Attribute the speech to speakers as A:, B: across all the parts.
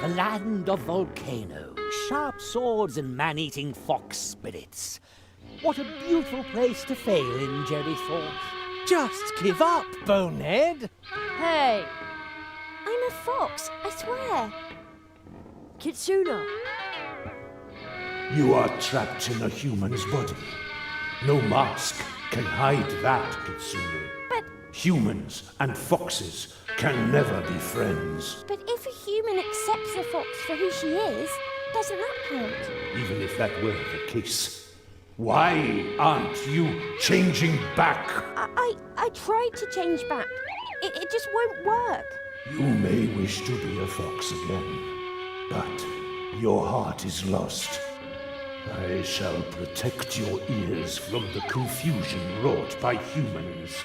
A: the land of volcanoes, sharp swords and man-eating fox spirits. What a beautiful place to fail in, Jerry thought.
B: Just give up, bonehead.
C: Hey,
D: I'm a fox, I swear.
C: Kitsuna.
E: You are trapped in a human's body. No mask can hide that, Kitsune.
D: But...
E: Humans and foxes can never be friends.
D: But if a human accepts the fox for who she is, doesn't that count?
E: Even if that were the case, why aren't you changing back?
D: I tried to change back. It just won't work.
E: You may wish to be a fox again, but your heart is lost. I shall protect your ears from the confusion wrought by humans.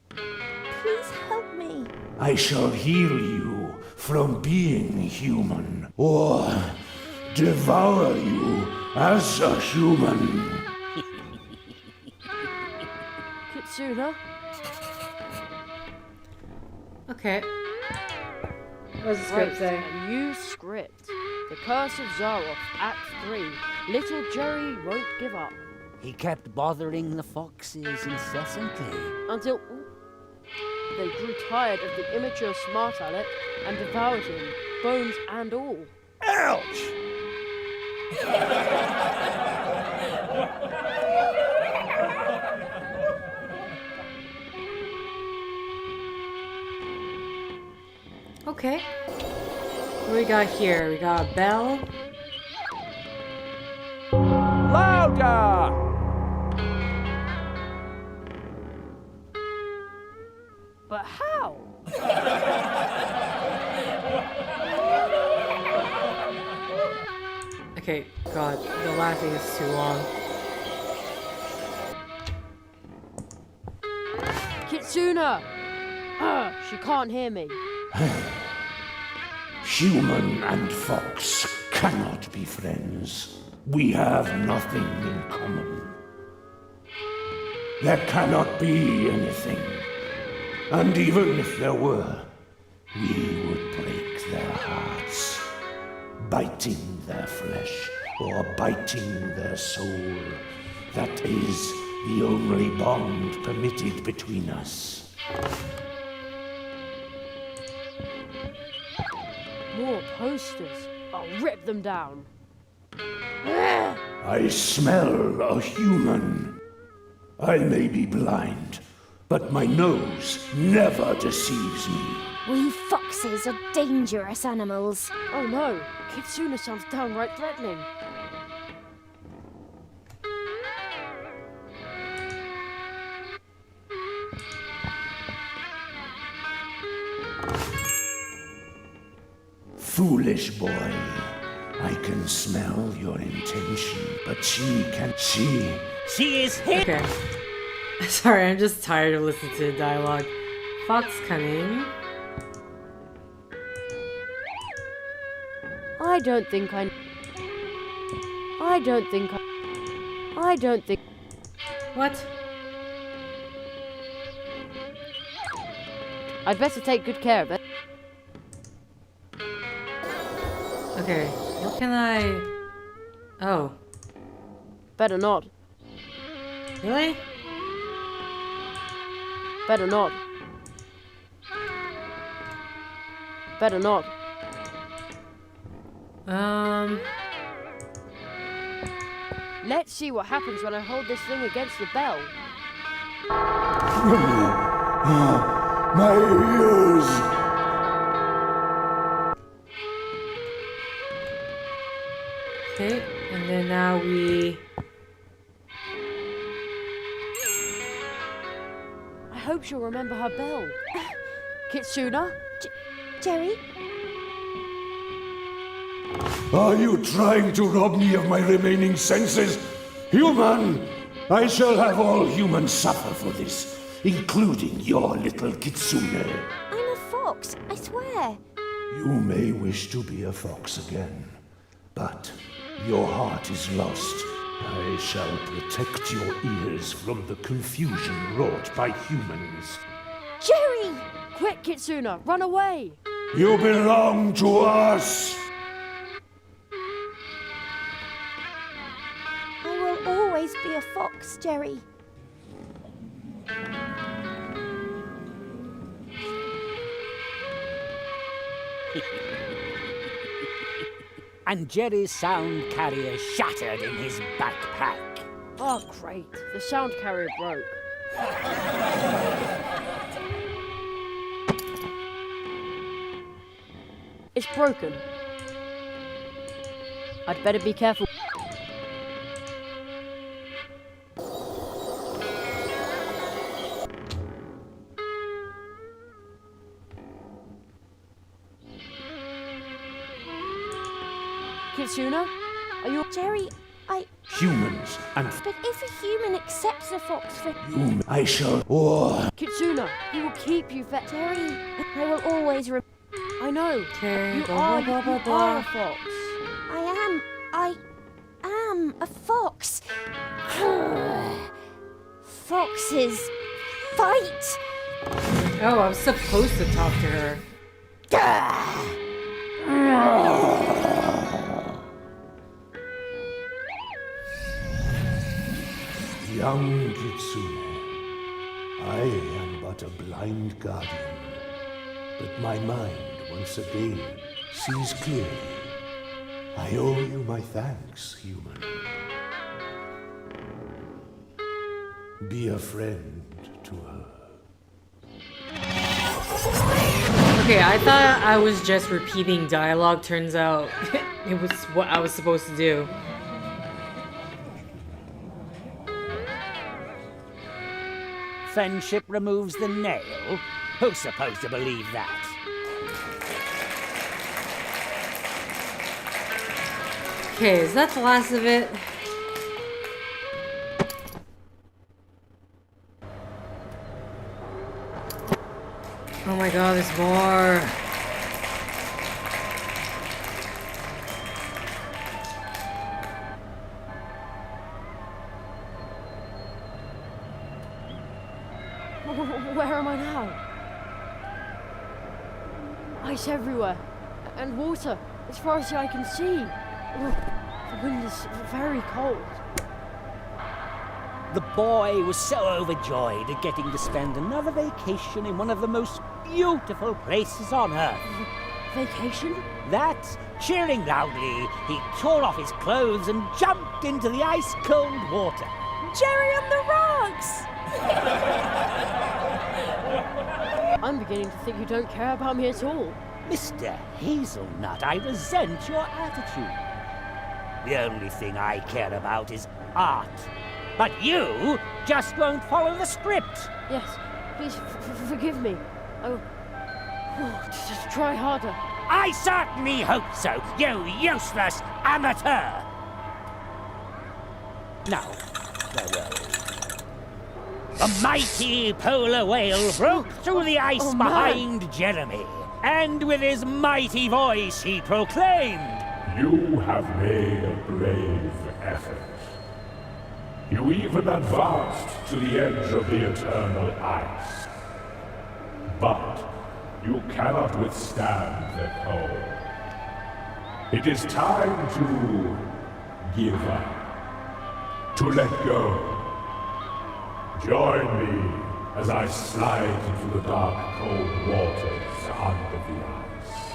D: Please help me.
E: I shall heal you from being human, or devour you as a human.
C: Kitsuna.
F: Okay. What does the script say?
C: A new script. The Curse of Zarkoff, Act 3. Little Jerry won't give up.
A: He kept bothering the foxes incessantly.
C: Until they grew tired of the immature smart aleck and devoured him, bones and all.
B: Ouch!
F: Okay. What do we got here? We got a bell.
B: Louder!
C: But how?
F: Okay, God, the laughing is too long.
C: Kitsuna! She can't hear me.
E: Human and fox cannot be friends. We have nothing in common. There cannot be anything. And even if there were, we would break their hearts, biting their flesh or biting their soul. That is the only bond permitted between us.
C: More posters. I'll rip them down.
E: I smell a human. I may be blind, but my nose never deceives me.
D: We foxes are dangerous animals.
C: Oh no, Kitsuna sounds downright threatening.
E: Foolish boy, I can smell your intention, but she
A: is here!
F: Okay. Sorry, I'm just tired of listening to the dialogue. Fox cunning.
C: I don't think.
F: What?
C: I'd better take good care of it.
F: Okay, what can I... Oh.
C: Better not.
F: Really?
C: Better not. Better not. Let's see what happens when I hold this thing against the bell.
E: My ears!
F: Okay, and then now we...
C: I hope she'll remember her bell. Kitsuna?
D: Jerry?
E: Are you trying to rob me of my remaining senses? Human! I shall have all humans suffer for this, including your little Kitsune.
D: I'm a fox, I swear.
E: You may wish to be a fox again, but your heart is lost. I shall protect your ears from the confusion wrought by humans.
D: Jerry!
C: Quick, Kitsuna, run away!
E: You belong to us!
D: I will always be a fox, Jerry.
A: And Jerry's sound carrier shattered in his backpack.
C: Oh, great. The sound carrier broke. It's broken. I'd better be careful. Kitsuna, are you...
D: Jerry,
E: Humans and
D: But if a human accepts a fox for...
E: human, I shall... Oh,
C: Kitsuna, he will keep you fed.
D: Jerry, I will always...
C: I know.
F: Okay,
C: You
F: blah,
C: are,
F: blah, blah,
C: you
F: blah,
C: are a
F: blah.
C: fox.
D: I am a fox. Foxes fight.
F: Oh, I was supposed to talk to her.
E: young Kitsune, I am but a blind guardian, but my mind once again sees clearly. I owe you my thanks, human. Be a friend to her.
F: Okay, I thought I was just repeating dialogue. Turns out it was what I was supposed to do.
A: Friendship removes the nail? Who's supposed to believe that?
F: Okay, is that the last of it? Oh my god, there's more.
C: Where am I now? Ice everywhere. And water, as far as the eye can see. The wind is very cold.
A: The boy was so overjoyed at getting to spend another vacation in one of the most beautiful places on Earth.
C: Vacation?
A: That, cheering loudly, he tore off his clothes and jumped into the ice-cold water.
D: Jerry on the rocks.
C: I'm beginning to think you don't care about me at all.
A: Mr. Hazelnut, I resent your attitude. The only thing I care about is art. But you just won't follow the script.
C: Yes, please forgive me. Oh, just try harder.
A: I certainly hope so, you useless amateur! Now, farewell. The mighty polar whale broke through the ice
C: Oh, man.
A: behind Jeremy, and with his mighty voice he proclaimed,
G: You have made a brave effort. You even advanced to the edge of the eternal ice. But you cannot withstand the cold. It is time to give up, to let go. Join me as I slide into the dark, cold waters under the ice.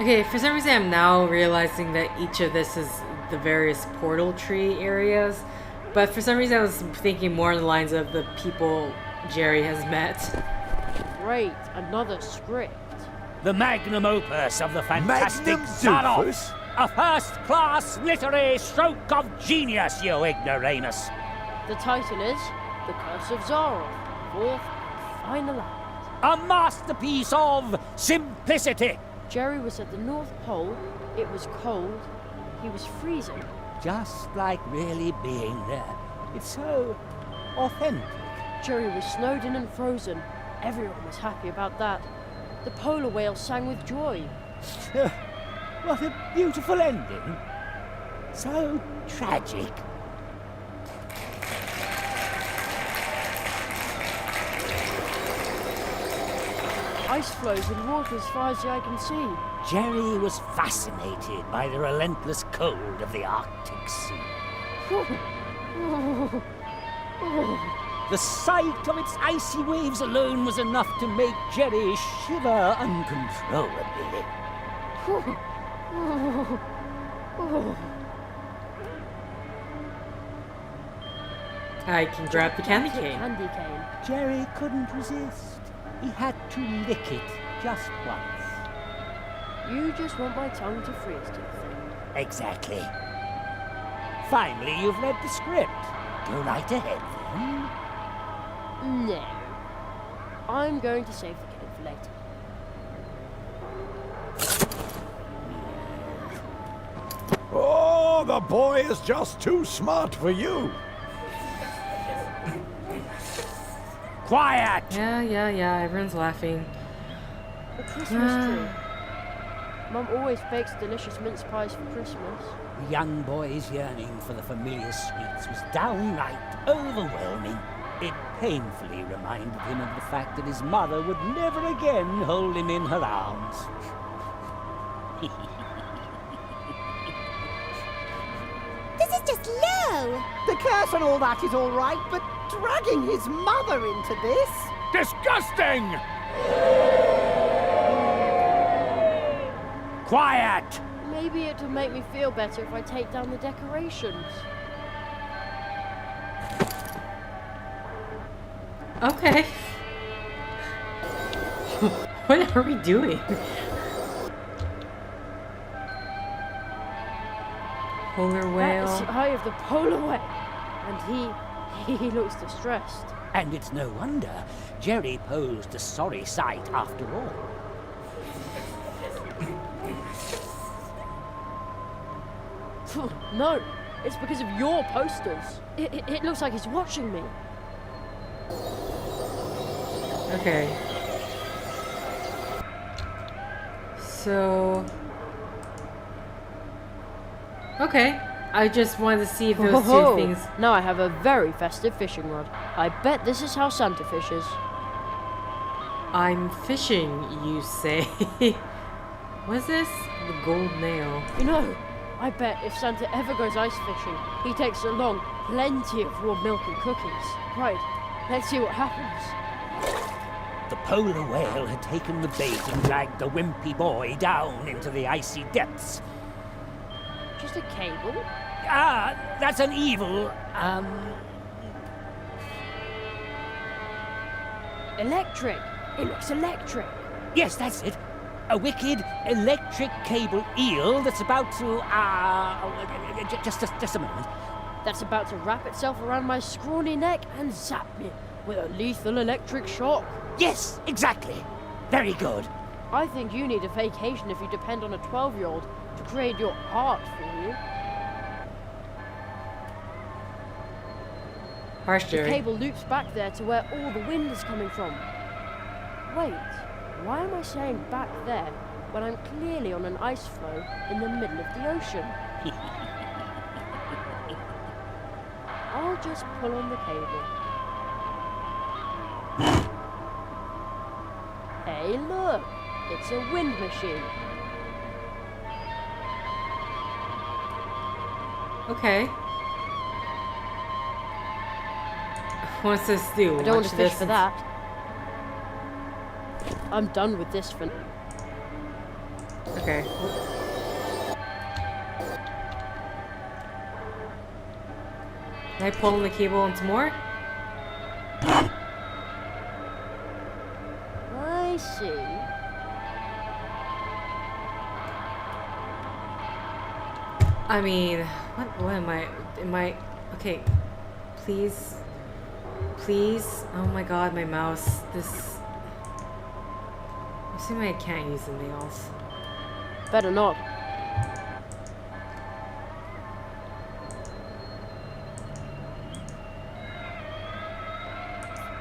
F: Okay, for some reason I'm now realizing that each of this is the various portal tree areas. But for some reason I was thinking more on the lines of the people Jerry has met.
C: Great, another script.
A: the magnum opus of the fantastic
B: Magnum
A: Zarkoff.
B: opus?
A: A first-class literary stroke of genius, you ignoramus.
C: The title is The Curse of Zarkoff, fourth and final act.
A: A masterpiece of simplicity.
C: Jerry was at the North Pole, it was cold, he was freezing.
A: Just like really being there. It's so authentic.
C: Jerry was snowed in and frozen. Everyone was happy about that. The polar whale sang with joy.
A: What a beautiful ending. So tragic.
C: ice flows and water as far as the eye can see.
A: Jerry was fascinated by the relentless cold of the Arctic Sea. The sight of its icy waves alone was enough to make Jerry shiver uncontrollably.
F: I can grab the candy cane.
C: Candy cane.
A: Jerry couldn't resist. He had to lick it just once.
C: You just want my tongue to freeze to the thing.
A: Exactly. Finally, you've read the script. Go right ahead, then.
C: No. I'm going to save the game for later.
E: Oh, the boy is just too smart for you.
A: Quiet!
F: Yeah, everyone's laughing.
C: The Christmas tree. Mum always bakes delicious mince pies for Christmas.
A: The young boy's yearning for the familiar sweets was downright overwhelming. It painfully reminded him of the fact that his mother would never again hold him in her arms.
D: This is just low.
B: The curse and all that is all right, but dragging his mother into this?
G: Disgusting!
A: Quiet!
C: Maybe it'll make me feel better if I take down the decorations.
F: Okay. What are we doing? Polar whale.
C: That's the eye of the polar whale. And he looks distressed.
A: And it's no wonder Jerry posed a sorry sight after all.
C: No, it's because of your posters. It looks like he's watching me.
F: Okay. So... Okay. I just wanted to see if those two things...
C: Now I have a very festive fishing rod. I bet this is how Santa fishes.
F: I'm fishing, you say? What's this? The gold nail.
C: You know, I bet if Santa ever goes ice fishing, he takes along plenty of warm milk and cookies. Right, let's see what happens.
A: The polar whale had taken the bait and dragged the wimpy boy down into the icy depths.
C: Just a cable?
A: Ah, that's an evil,
C: Electric! It looks electric!
A: yes, that's it. A wicked electric cable eel that's about to, just a moment.
C: That's about to wrap itself around my scrawny neck and zap me with a lethal electric shock.
A: Yes, exactly. Very good.
C: I think you need a vacation if you depend on a 12-year-old to create your art for you.
F: Harsh,
C: The
F: Jerry.
C: cable loops back there to where all the wind is coming from. Wait, why am I saying back there when I'm clearly on an ice floe in the middle of the ocean? I'll just pull on the cable. Hey, look! It's a wind machine.
F: Okay. What's this do?
C: I don't want
F: Watch
C: to fish
F: this
C: for that. I'm done with this for now.
F: Okay. Can I pull in the cable on some more?
C: I see.
F: I mean, what am I? Okay, please. Oh my god, my mouse. This. I'm assuming I can't use the nails.
C: Better not.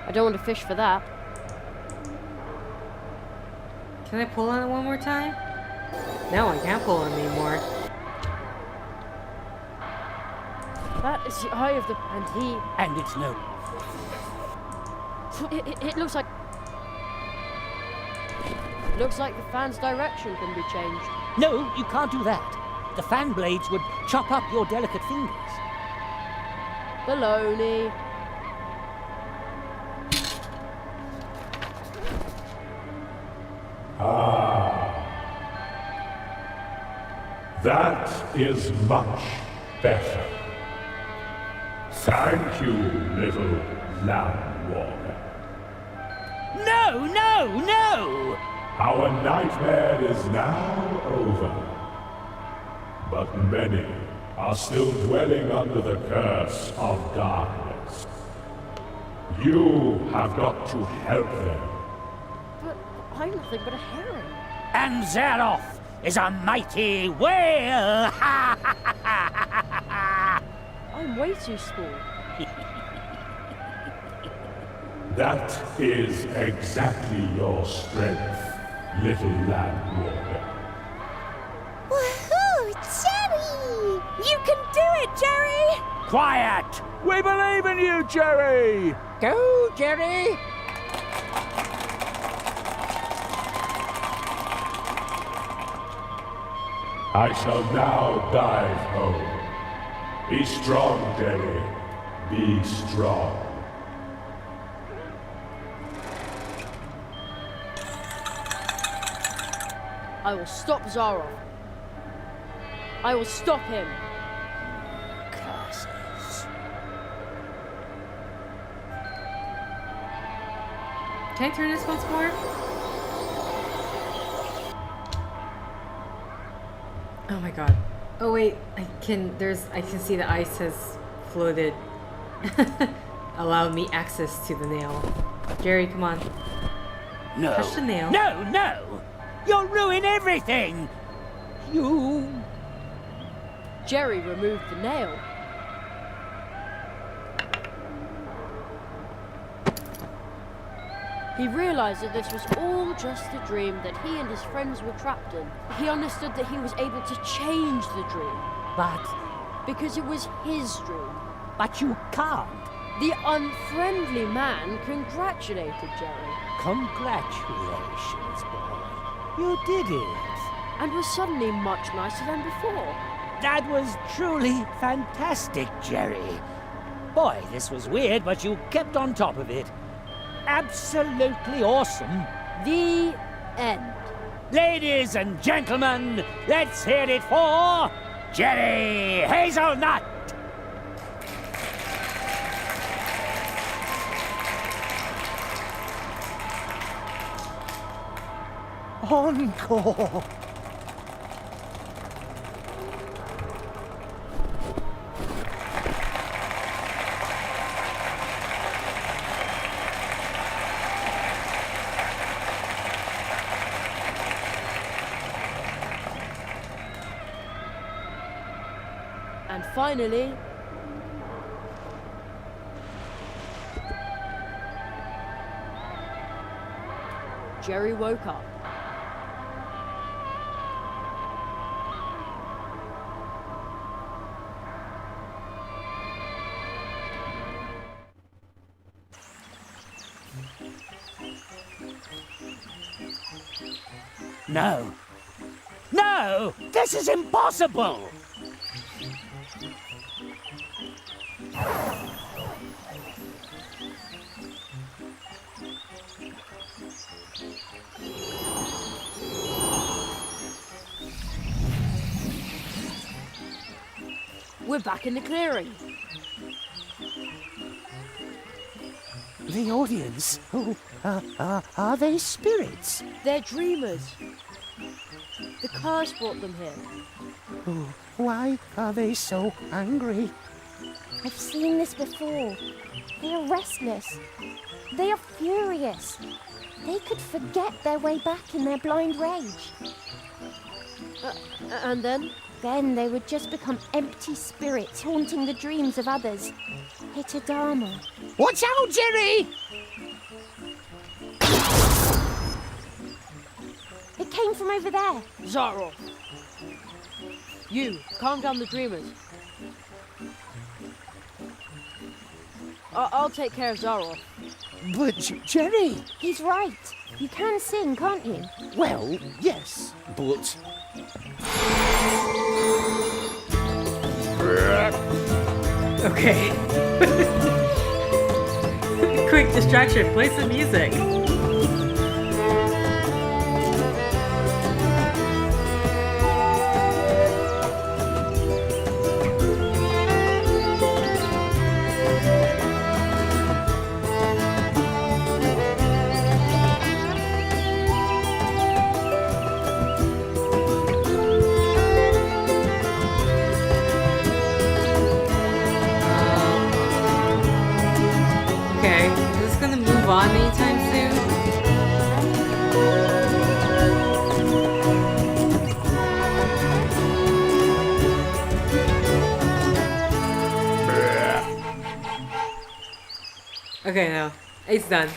C: I don't want to fish for that.
F: Can I pull on it one more time? No, I can't pull on it anymore.
C: That is the eye of the...
A: And it's no...
C: It looks like... Looks like the fan's direction can be changed.
A: No, you can't do that. The fan blades would chop up your delicate fingers.
C: Baloney.
G: That is much better. Thank you, little lamb walker.
A: No, no, no!
G: Our nightmare is now over. But many are still dwelling under the curse of darkness. You have got to help them.
C: But I'm nothing but a herring.
A: And Zarkoff is a mighty whale!
C: I'm way too small.
G: That is exactly your strength, little lamb walker.
D: Woohoo! Jerry! You can do it, Jerry!
A: Quiet!
E: We believe in you, Jerry!
B: Go, Jerry!
G: I shall now dive home. Be strong, Jerry. Be strong.
C: I will stop Zarkoff. I will stop him.
A: Curses.
F: Can I turn this once more? Oh my god. Oh wait, I can see the ice has floated. Allow me access to the nail. Jerry, come on.
A: No.
F: Touch the nail.
A: No, no! You'll ruin everything! You...
C: Jerry removed the nail. He realized that this was all just a dream that he and his friends were trapped in. He understood that he was able to change the dream
A: But...
C: because it was his dream.
A: but you can't.
C: The unfriendly man congratulated Jerry
A: Congratulations, boy. You did it.
C: and was suddenly much nicer than before.
A: That was truly fantastic, Jerry. Boy, this was weird, but you kept on top of it. Absolutely awesome.
C: The end.
A: Ladies and gentlemen, let's hear it for Jerry Hazelnut!
B: Encore!
C: And finally, Jerry woke up.
A: No. No! This is impossible!
C: We're back in the clearing.
A: The audience? Oh, are they spirits?
C: They're dreamers. The curse brought them here.
A: Oh, why are they so angry?
D: I've seen this before. They are restless. They are furious. They could forget their way back in their blind rage.
C: And then?
D: Then they would just become empty spirits haunting the dreams of others. Hitadama.
B: Watch out, Jerry!
D: It came from over there.
C: Zarkoff. You, calm down the dreamers. I'll take care of Zarkoff.
B: But Jerry!
D: He's right. You can sing, can't you?
B: Well, yes, but...
F: Okay. Quick distraction, play some music. Okay, is this gonna move on anytime soon? Okay, no, it's done.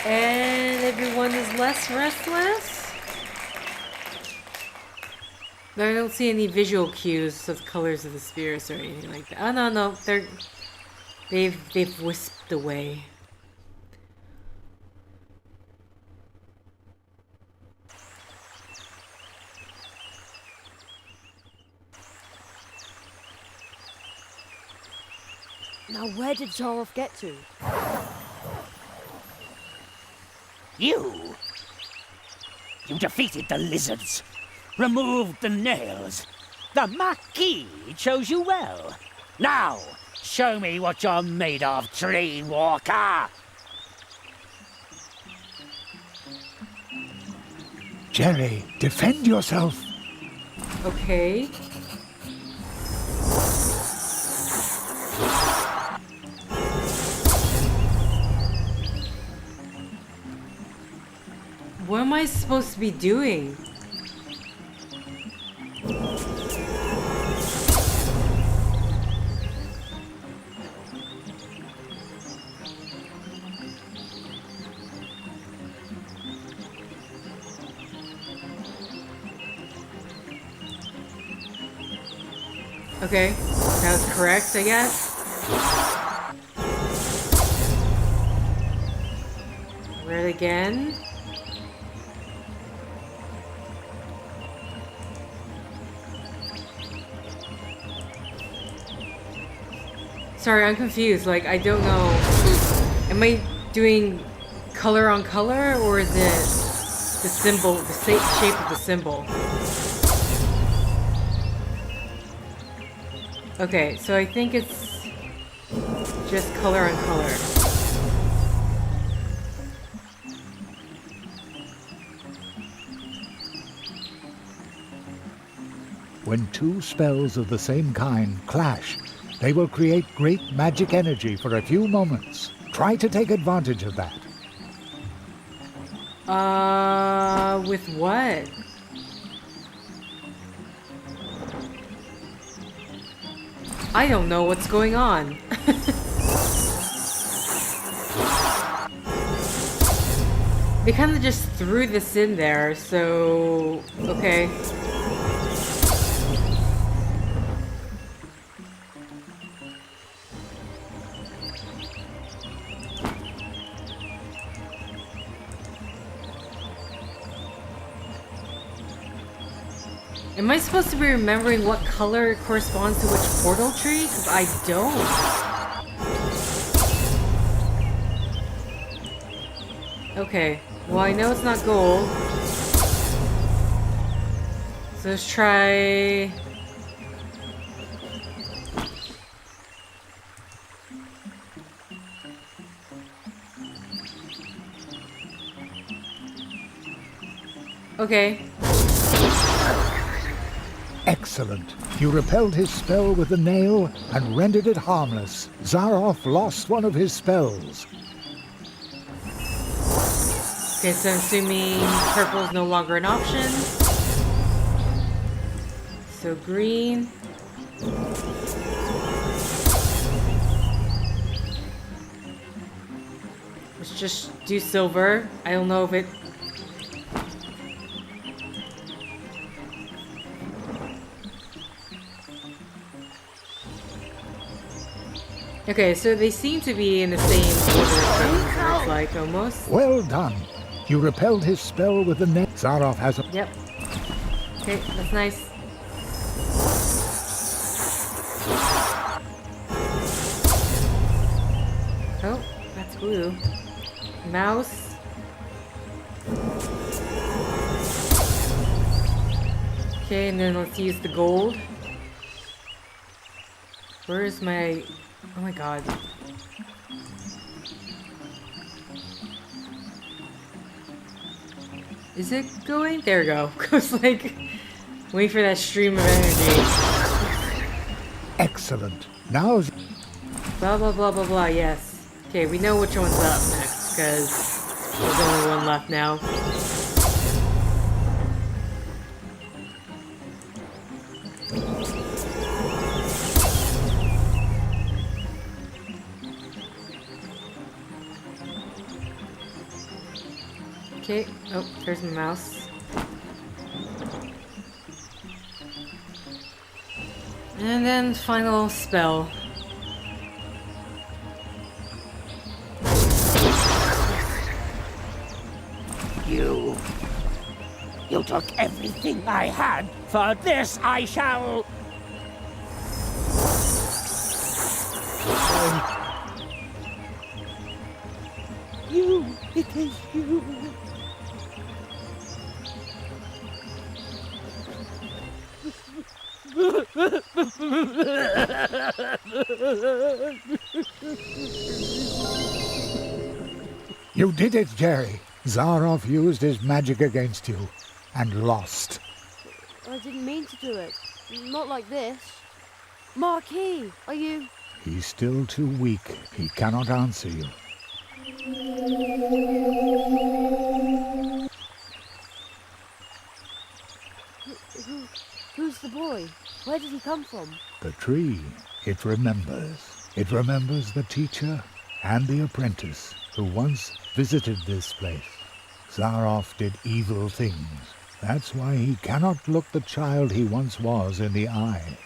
F: And everyone is less restless? I don't see any visual cues of colors of the spirits or anything like that. Oh no, they've wisped away.
C: Now where did Zarkoff get to?
A: You defeated the lizards, removed the nails. The Marquis chose you well. Now, show me what you're made of, Dreamwalker!
E: Jerry, defend yourself.
F: Okay. What am I supposed to be doing? Okay, that was correct, I guess. Where again? Sorry, I'm confused. Like, I don't know. Am I doing color on color, or is it the symbol, the shape of the symbol? Okay, so I think it's just color on color.
E: When two spells of the same kind clash, they will create great magic energy for a few moments. Try to take advantage of that.
F: With what? I don't know what's going on. They kind of just threw this in there, so... okay. Am I supposed to be remembering what color corresponds to which portal tree? Because I don't. Okay, well I know it's not gold. So let's try... okay.
E: Excellent. You repelled his spell with the nail and rendered it harmless. Zarkoff lost one of his spells.
F: Okay, so I'm assuming purple is no longer an option. So green. Let's just do silver. I don't know if it... Okay, so they seem to be in the same order of things, it looks like, almost.
H: Well done. You repelled his spell with the net. Zarkoff has a...
F: Yep. Okay, that's nice. Oh, that's blue. Mouse. Okay, and then let's use the gold. Where is my... Oh my god. Is it going? There we go. I was like, wait for that stream of energy.
H: Excellent. Now...
F: Blah, blah, blah, blah, blah, yes. Okay, we know which one's up next, because there's only one left now. Okay, oh, there's my mouse. And then final spell.
A: You took everything I had. For this I shall... You, it is you.
H: You did it, Jerry. Zarkoff used his magic against you and lost.
C: I didn't mean to do it. Not like this. Marquis, are you...
H: He's still too weak. He cannot answer you.
C: Who's the boy? Where did he come from?
H: The tree, it remembers. It remembers the teacher and the apprentice who once visited this place. Zarkoff did evil things. That's why he cannot look the child he once was in the eye.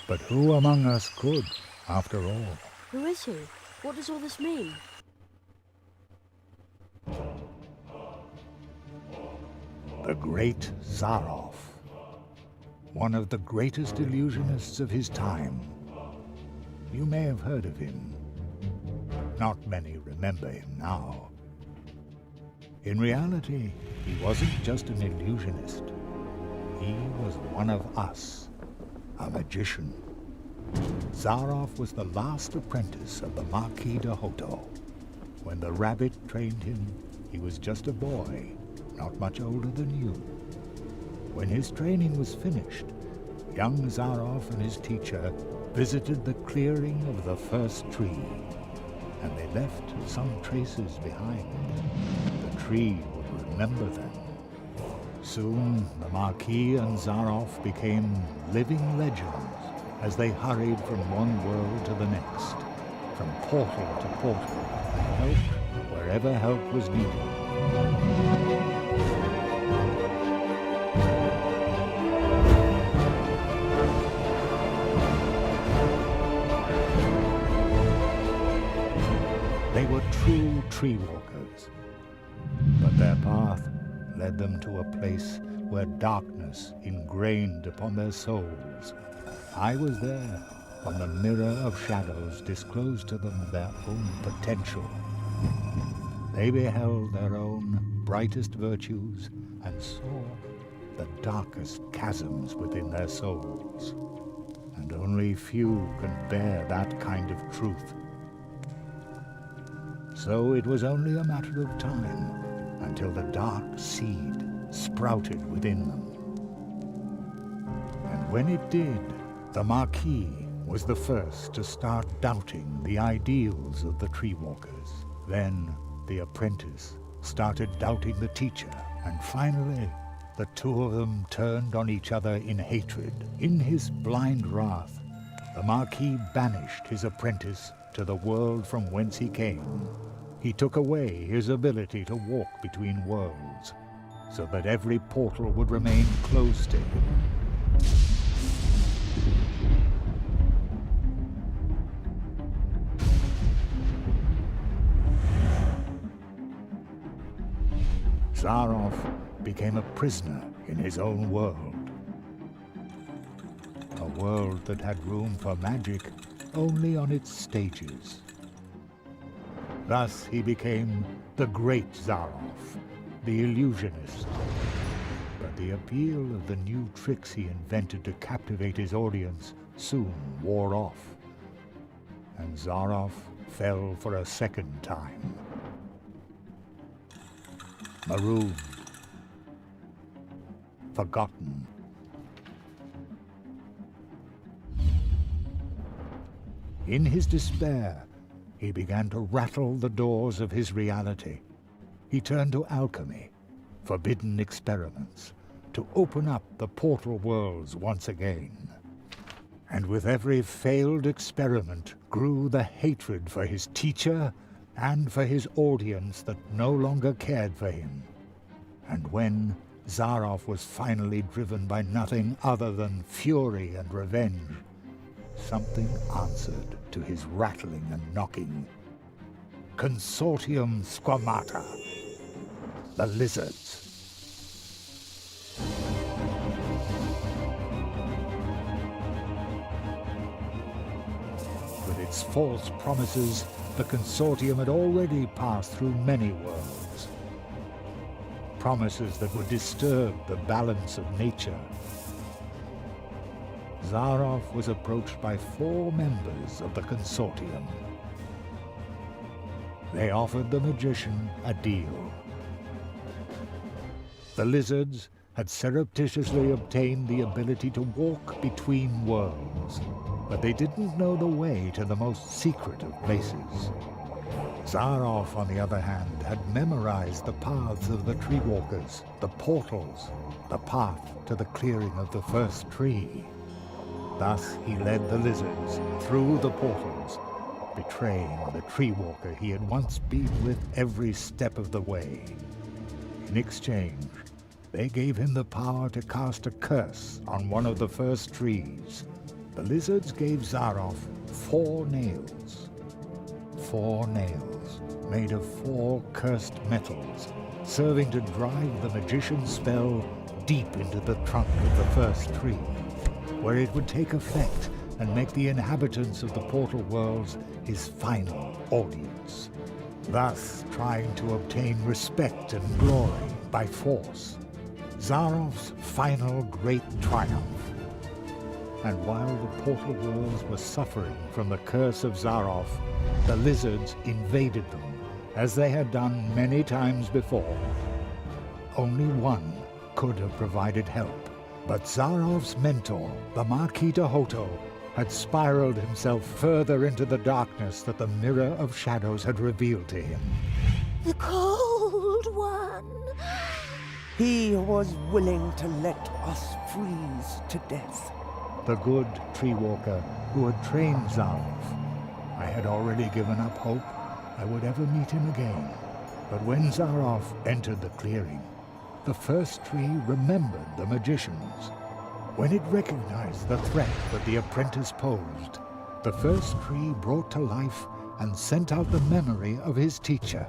H: But who among us could, after all?
C: Who is he? What does all this mean?
H: The great Zarkoff. One of the greatest illusionists of his time. You may have heard of him. Not many remember him now. In reality, he wasn't just an illusionist. He was one of us, a magician. Zarkoff was the last apprentice of the Marquis de Hoto. When the rabbit trained him, he was just a boy, not much older than you. When his training was finished, young Zarkoff and his teacher visited the clearing of the first tree, and they left some traces behind. The tree would remember them. Soon, the Marquis and Zarkoff became living legends as they hurried from one world to the next, from portal to portal, and helped wherever help was needed. They were true tree walkers, but their path led them to a place where darkness ingrained upon their souls. I was there when the mirror of shadows disclosed to them their own potential. They beheld their own brightest virtues and saw the darkest chasms within their souls. And only few can bear that kind of truth. So it was only a matter of time until the dark seed sprouted within them. And when it did, the Marquis was the first to start doubting the ideals of the tree walkers. Then the apprentice started doubting the teacher, and finally the two of them turned on each other in hatred. In his blind wrath, the Marquis banished his apprentice to the world from whence he came. He took away his ability to walk between worlds, so that every portal would remain closed to him. Zarkoff became a prisoner in his own world. A world that had room for magic only on its stages. Thus he became the Great Zarkoff, the illusionist. But the appeal of the new tricks he invented to captivate his audience soon wore off, and Zarkoff fell for a second time. Marooned. Forgotten. In his despair, he began to rattle the doors of his reality. He turned to alchemy, forbidden experiments, to open up the portal worlds once again. And with every failed experiment grew the hatred for his teacher and for his audience that no longer cared for him. And when Zarkoff was finally driven by nothing other than fury and revenge, something answered to his rattling and knocking. Consortium Squamata, the lizards. With its false promises, the Consortium had already passed through many worlds. Promises that would disturb the balance of nature. Zarkoff was approached by 4 members of the Consortium. They offered the magician a deal. The lizards had surreptitiously obtained the ability to walk between worlds, but they didn't know the way to the most secret of places. Zarkoff, on the other hand, had memorized the paths of the tree walkers, the portals, the path to the clearing of the first tree. Thus he led the lizards through the portals, betraying the tree walker he had once been with every step of the way. In exchange, they gave him the power to cast a curse on one of the first trees. The lizards gave Zarkoff 4 nails. 4 nails made of 4 cursed metals, serving to drive the magician's spell deep into the trunk of the first tree, where it would take effect and make the inhabitants of the portal worlds his final audience, thus trying to obtain respect and glory by force. Zarkoff's final great triumph. And while the portal worlds were suffering from the curse of Zarkoff, the lizards invaded them, as they had done many times before. Only one could have provided help, but Zarkoff's mentor, the Marquis de Hoto, had spiraled himself further into the darkness that the Mirror of Shadows had revealed to him.
B: The Cold One. He was willing to let us freeze to death.
H: The good tree walker who had trained Zarkoff. I had already given up hope I would ever meet him again. But when Zarkoff entered the clearing, the first tree remembered the magicians. When it recognized the threat that the apprentice posed, the first tree brought to life and sent out the memory of his teacher.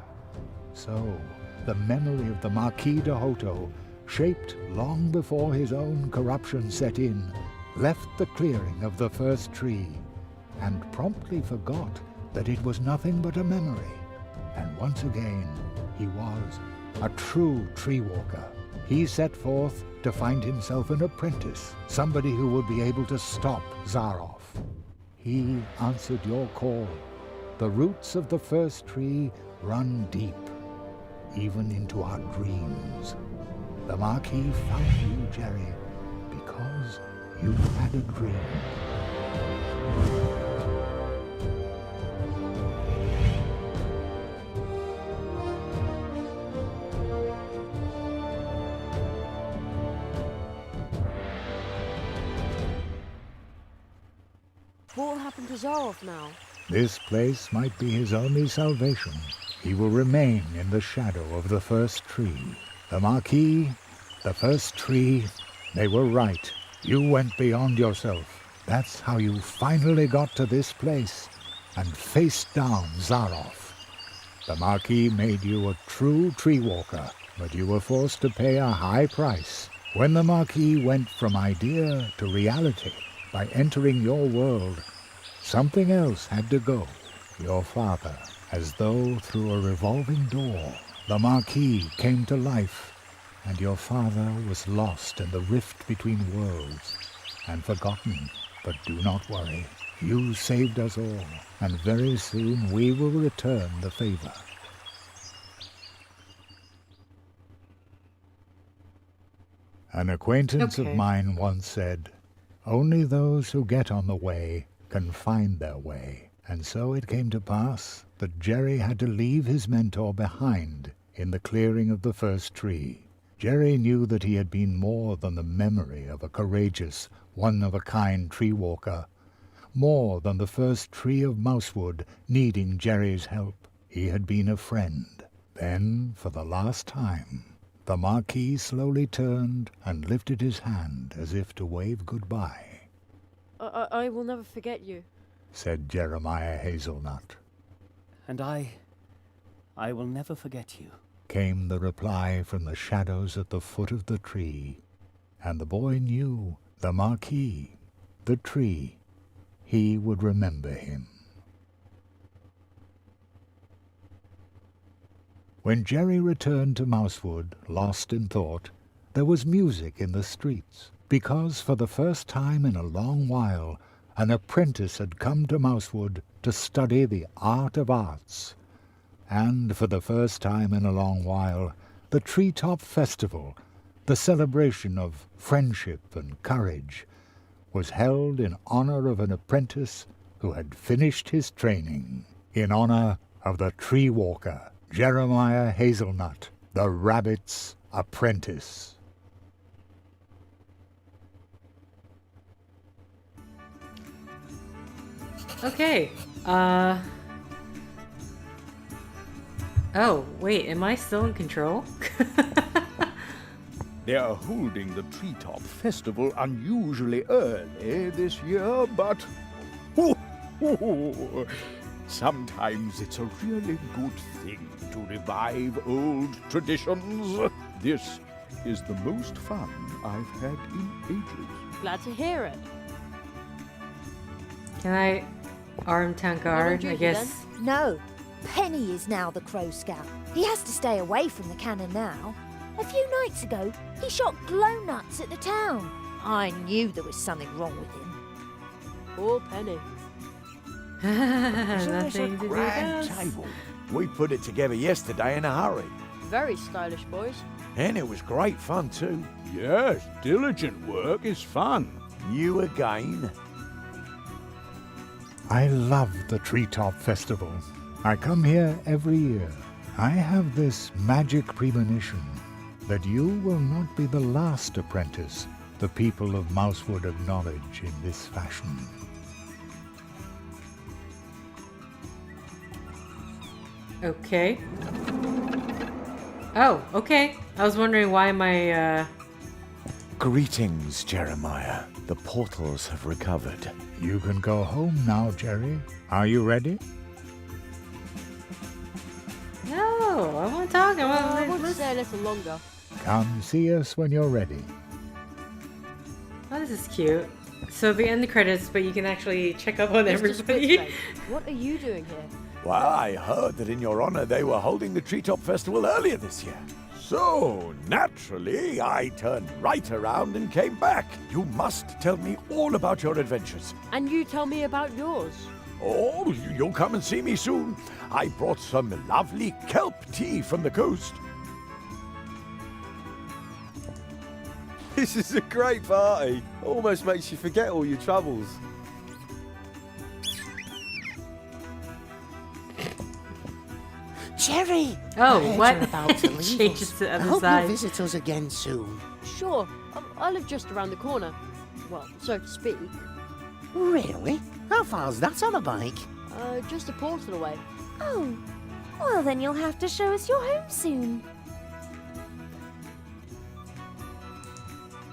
H: So, the memory of the Marquis de Hoto, shaped long before his own corruption set in, left the clearing of the first tree, and promptly forgot that it was nothing but a memory. And once again, he was a true tree walker. He set forth to find himself an apprentice, somebody who would be able to stop Zarkoff. He answered your call. The roots of the first tree run deep, even into our dreams. The Marquis found you, Jerry, because you had a dream.
C: What will happen to Zarkoff now?
H: This place might be his only salvation. He will remain in the shadow of the first tree. The Marquis, the first tree, they were right. You went beyond yourself. That's how you finally got to this place and faced down Zarkoff. The Marquis made you a true tree walker, but you were forced to pay a high price when the Marquis went from idea to reality by entering your world. Something else had to go. Your father, as though through a revolving door, the Marquis came to life, and your father was lost in the rift between worlds and forgotten. But do not worry. You saved us all, and very soon we will return the favor. An acquaintance of mine once said, "Only those who get on the way can find their way." And so it came to pass that Jerry had to leave his mentor behind in the clearing of the first tree. Jerry knew that he had been more than the memory of a courageous, one-of-a-kind tree walker, more than the first tree of Mousewood needing Jerry's help. He had been a friend. Then, for the last time, the Marquis slowly turned and lifted his hand as if to wave goodbye.
C: I will never forget you,
H: said Jeremiah Hazelnut.
B: And I will never forget you,
H: came the reply from the shadows at the foot of the tree. And the boy knew the Marquis, the tree, he would remember him. When Jerry returned to Mousewood, lost in thought, there was music in the streets, because for the first time in a long while an apprentice had come to Mousewood to study the art of arts. And for the first time in a long while, the Treetop Festival, the celebration of friendship and courage, was held in honor of an apprentice who had finished his training, in honor of the tree walker, Jeremiah Hazelnut, the rabbit's apprentice.
F: Okay, oh, wait, am I still in control?
E: They are holding the Treetop Festival unusually early this year, but sometimes it's a really good thing to revive old traditions. This is the most fun I've had in ages.
C: glad to hear it.
F: Can I arm tank guard, I guess?
I: No, Penny is now the Crow Scout. He has to stay away from the cannon now. A few nights ago, he shot glow nuts at the town. I knew there was something wrong with him.
C: Poor Penny.
F: Nothing to do with
E: Grand
F: us.
E: table. We put it together yesterday in a hurry.
C: Very stylish, boys.
E: And it was great fun too.
G: Yes, diligent work is fun.
E: You again.
H: I love the Treetop Festival. I come here every year. I have this magic premonition that you will not be the last apprentice the people of Mousewood acknowledge in this fashion.
F: Okay. Oh, okay. I was wondering why my,
E: Greetings, Jeremiah. The portals have recovered.
H: You can go home now, Jerry. Are you ready?
F: No, I want to talk.
C: I want to stay a little longer.
H: Come see us when you're ready.
F: Oh, this is cute. So we end the credits, but you can actually check up on
C: Mr.
F: everybody.
C: Splitspace, what are you doing here?
E: Well, I heard that in your honor they were holding the Treetop Festival earlier this year. So, naturally, I turned right around and came back. You must tell me all about your adventures.
C: And you tell me about yours.
E: Oh, you'll come and see me soon. I brought some lovely kelp tea from the coast.
J: This is a great party. Almost makes you forget all your troubles.
B: Jerry!
F: Oh,
B: I heard
F: what?
B: you're about to leave
F: Changes
B: us.
F: to the
B: I
F: other
B: hope
F: side.
B: you'll visit us again soon.
C: Sure, I live just around the corner. Well, so to speak.
B: Really? How far's that on a bike?
C: Just a portal away.
D: Oh, well then you'll have to show us your home soon.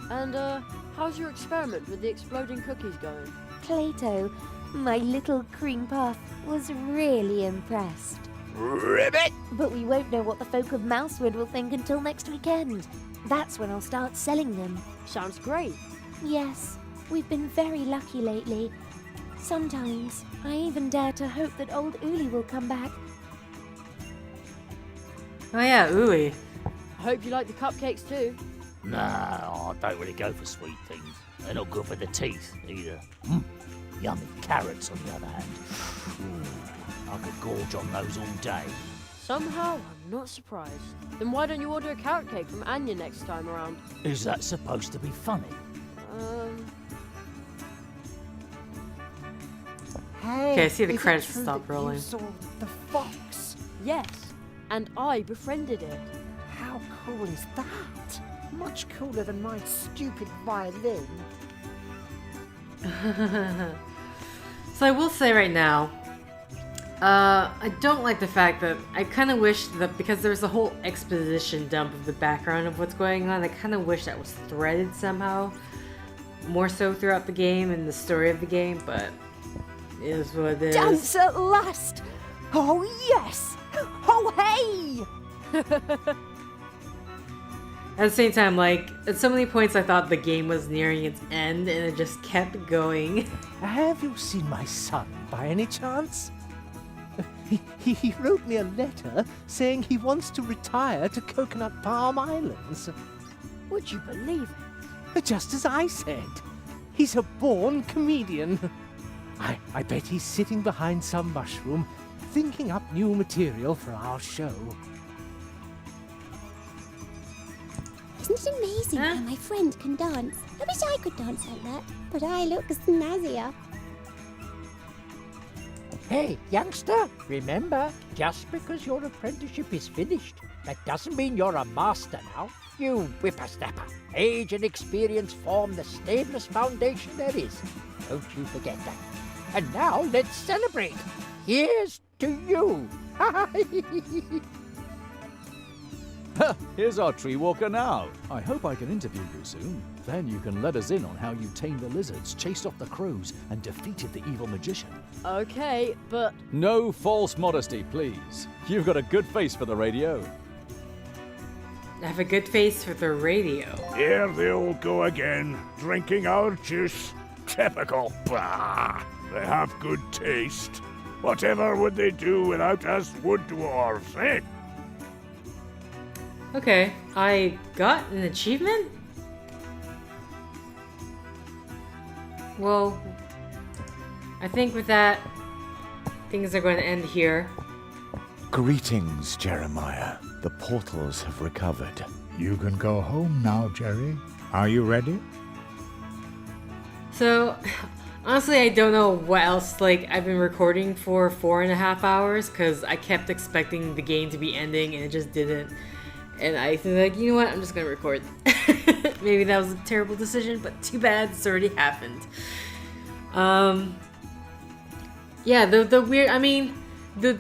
C: And, how's your experiment with the exploding cookies going?
D: Plato, my little cream puff, was really impressed.
B: Ribbit!
D: But we won't know what the folk of Mousewood will think until next weekend. That's when I'll start selling them.
C: Sounds great.
D: Yes, we've been very lucky lately. Sometimes I even dare to hope that old Uli will come back.
F: Oh yeah, Uli.
C: I hope you like the cupcakes too.
A: No, I don't really go for sweet things. They're not good for the teeth either. Yummy carrots, on the other hand. Ooh, I could gorge on those all day.
C: Somehow, I'm not surprised. Then why don't you order a carrot cake from Anya next time around?
A: Is that supposed to be funny?
B: Hey,
F: Okay, I see the
B: is it
F: credits
B: true
F: stop
B: that
F: rolling.
B: You saw the fox.
C: Yes, and I befriended it.
B: How cool is that? Much cooler than my stupid violin.
F: So I will say right now, I don't like the fact that I kind of wish that because there's a whole exposition dump of the background of what's going on, I kind of wish that was threaded somehow more so throughout the game and the story of the game, but it is what it is.
I: Dance at last! Oh yes! Oh hey!
F: At the same time, like, at so many points I thought the game was nearing its end and it just kept going.
B: Have you seen my son by any chance? He wrote me a letter saying he wants to retire to Coconut Palm Islands.
C: Would you believe it?
B: Just as I said. He's a born comedian. I bet he's sitting behind some mushroom, thinking up new material for our show.
K: Isn't it amazing how my friend can dance? I wish I could dance like that, but I look snazzier.
L: Hey, youngster, remember, just because your apprenticeship is finished, that doesn't mean you're a master now. You whippersnapper. Age and experience form the stablest foundation there is. Don't you forget that. And now let's celebrate. Here's to you.
M: Here's our tree walker now. I hope I can interview you soon. Then you can let us in on how you tamed the lizards, chased off the crows, and defeated the evil magician.
C: Okay, but...
M: No false modesty, please. You've got a good face for the radio.
F: I have a good face for the radio.
E: Here they all go again, drinking our juice. Typical. Bah! They have good taste. Whatever would they do without us wood dwarves, eh?
F: Okay, I got an achievement? Well, I think with that, things are going to end here.
H: Greetings, Jeremiah. The portals have recovered. You can go home now, Jerry. Are you ready?
F: So, honestly, I don't know what else. Like, I've been recording for 4.5 hours because I kept expecting the game to be ending and it just didn't. And I think, like, you know what? I'm just gonna record. Maybe that was a terrible decision, but too bad. It's already happened. Yeah, the weird. I mean, the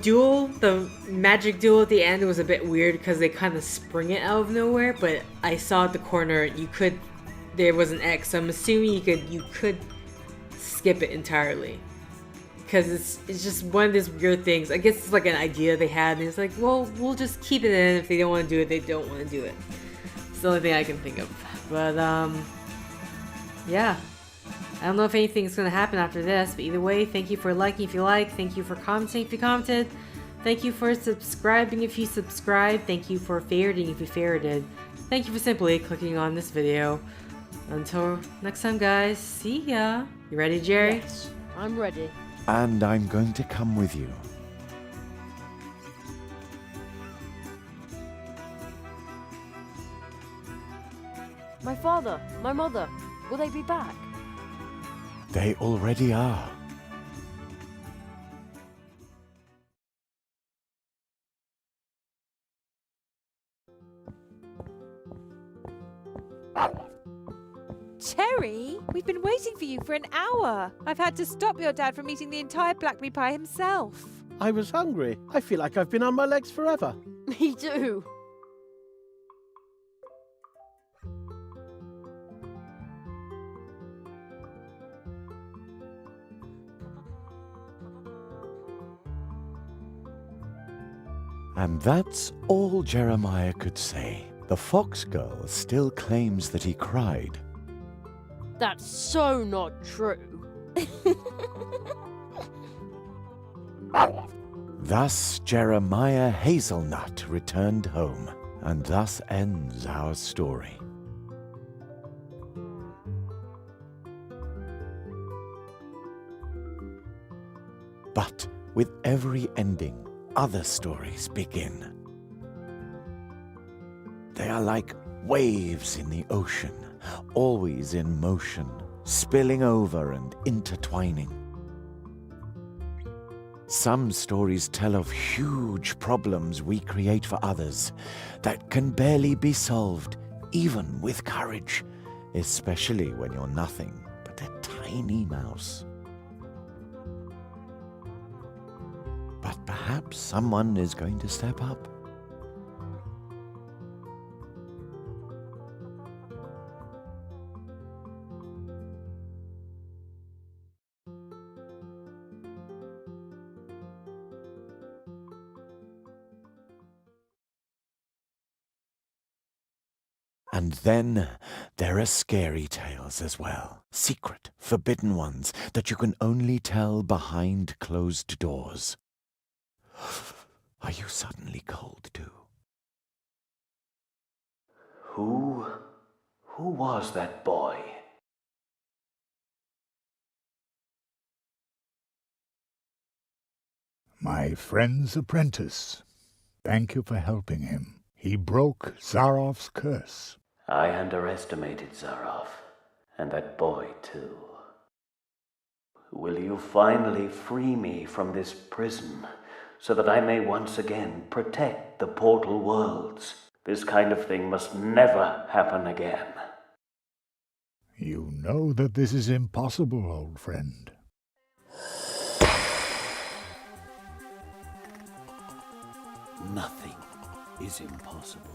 F: duel, the magic duel at the end was a bit weird because they kind of spring it out of nowhere. But I saw at the corner there was an X. So I'm assuming you could skip it entirely. Because it's just one of these weird things. I guess it's like an idea they had, and it's like, well, we'll just keep it in. If they don't want to do it, they don't want to do it. It's the only thing I can think of. But, yeah. I don't know if anything's going to happen after this, but either way, thank you for liking if you like. Thank you for commenting if you commented. Thank you for subscribing if you subscribed. Thank you for favoriting if you favorited. Thank you for simply clicking on this video. Until next time, guys. See ya. You ready, Jerry?
C: Yes, I'm ready.
H: And I'm going to come with you.
C: My father, my mother, will they be back?
H: They already are.
N: Terry, we've been waiting for you for an hour. I've had to stop your dad from eating the entire blackberry pie himself.
J: I was hungry. I feel like I've been on my legs forever.
C: Me too.
O: And that's all Jeremiah could say. The fox girl still claims that he cried.
C: That's so not true.
O: Thus Jeremiah Hazelnut returned home, and thus ends our story. But with every ending, other stories begin. They are like waves in the ocean, always in motion, spilling over and intertwining. Some stories tell of huge problems we create for others that can barely be solved, even with courage, especially when you're nothing but a tiny mouse. But perhaps someone is going to step up. And then there are scary tales as well. Secret, forbidden ones that you can only tell behind closed doors. Are you suddenly cold too?
E: Who was that boy?
H: My friend's apprentice. Thank you for helping him. He broke Zarkoff's curse.
E: I underestimated Zarkoff, and that boy too. Will you finally free me from this prison, so that I may once again protect the portal worlds? This kind of thing must never happen again.
H: You know that this is impossible, old friend.
A: Nothing is impossible.